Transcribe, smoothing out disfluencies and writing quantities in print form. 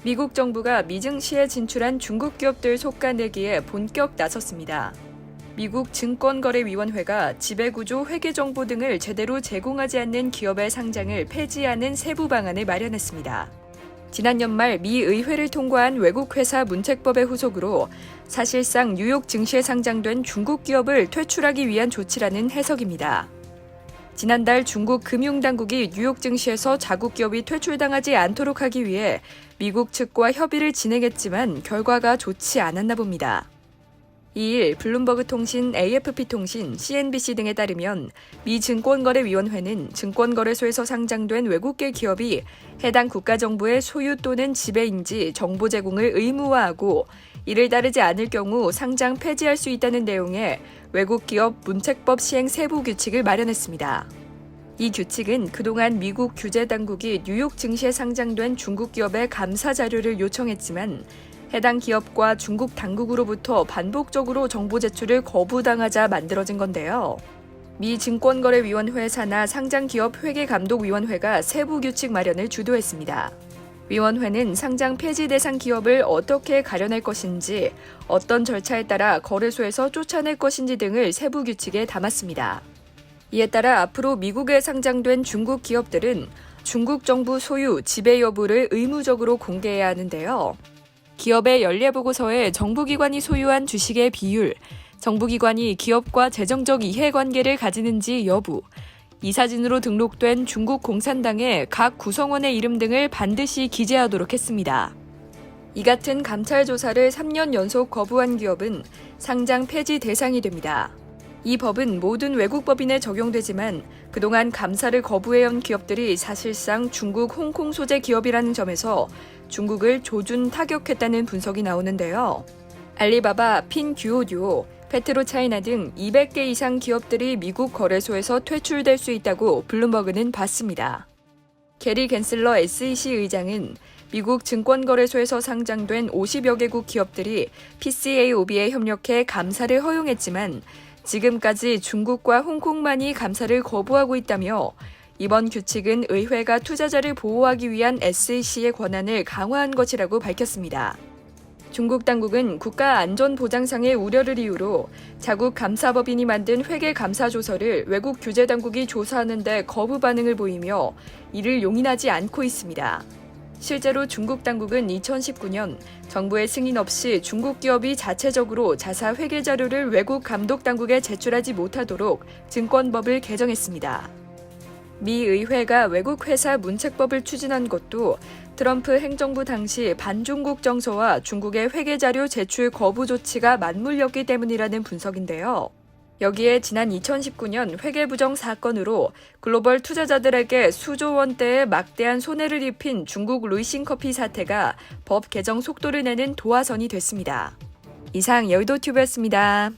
미국 정부가 미증시에 진출한 중국 기업들 속가내기에 본격 나섰습니다. 미국 증권거래위원회가 지배구조, 회계정보 등을 제대로 제공하지 않는 기업의 상장을 폐지하는 세부 방안을 마련했습니다. 지난 연말 미 의회를 통과한 외국회사 문책법의 후속으로 사실상 뉴욕 증시에 상장된 중국 기업을 퇴출하기 위한 조치라는 해석입니다. 지난달 중국 금융당국이 뉴욕 증시에서 자국 기업이 퇴출당하지 않도록 하기 위해 미국 측과 협의를 진행했지만 결과가 좋지 않았나 봅니다. 2일 블룸버그 통신, AFP 통신, CNBC 등에 따르면 미 증권거래위원회는 증권거래소에서 상장된 외국계 기업이 해당 국가정부의 소유 또는 지배인지 정보 제공을 의무화하고 이를 따르지 않을 경우 상장 폐지할 수 있다는 내용의 외국 기업 문책법 시행 세부 규칙을 마련했습니다. 이 규칙은 그동안 미국 규제당국이 뉴욕 증시에 상장된 중국 기업의 감사 자료를 요청했지만 해당 기업과 중국 당국으로부터 반복적으로 정보 제출을 거부당하자 만들어진 건데요. 미 증권거래위원회 산하 상장기업 회계감독위원회가 세부 규칙 마련을 주도했습니다. 위원회는 상장 폐지 대상 기업을 어떻게 가려낼 것인지, 어떤 절차에 따라 거래소에서 쫓아낼 것인지 등을 세부 규칙에 담았습니다. 이에 따라 앞으로 미국에 상장된 중국 기업들은 중국 정부 소유, 지배 여부를 의무적으로 공개해야 하는데요. 기업의 연례보고서에 정부기관이 소유한 주식의 비율, 정부기관이 기업과 재정적 이해관계를 가지는지 여부, 이 사진으로 등록된 중국 공산당의 각 구성원의 이름 등을 반드시 기재하도록 했습니다. 이 같은 감찰 조사를 3년 연속 거부한 기업은 상장 폐지 대상이 됩니다. 이 법은 모든 외국 법인에 적용되지만 그동안 감사를 거부해온 기업들이 사실상 중국 홍콩 소재 기업이라는 점에서 중국을 조준 타격했다는 분석이 나오는데요. 알리바바, 핀듀오듀오, 페트로차이나 등 200개 이상 기업들이 미국 거래소에서 퇴출될 수 있다고 블룸버그는 봤습니다. 게리 갠슬러 SEC 의장은 미국 증권거래소에서 상장된 50여 개국 기업들이 PCAOB에 협력해 감사를 허용했지만 지금까지 중국과 홍콩만이 감사를 거부하고 있다며 이번 규칙은 의회가 투자자를 보호하기 위한 SEC의 권한을 강화한 것이라고 밝혔습니다. 중국 당국은 국가안전보장상의 우려를 이유로 자국 감사법인이 만든 회계감사조서를 외국 규제당국이 조사하는 데 거부 반응을 보이며 이를 용인하지 않고 있습니다. 실제로 중국 당국은 2019년 정부의 승인 없이 중국 기업이 자체적으로 자사 회계 자료를 외국 감독 당국에 제출하지 못하도록 증권법을 개정했습니다. 미 의회가 외국 회사 문책법을 추진한 것도 트럼프 행정부 당시 반중국 정서와 중국의 회계 자료 제출 거부 조치가 맞물렸기 때문이라는 분석인데요. 여기에 지난 2019년 회계부정 사건으로 글로벌 투자자들에게 수조 원대의 막대한 손해를 입힌 중국 루이싱커피 사태가 법 개정 속도를 내는 도화선이 됐습니다. 이상 여의도튜브였습니다.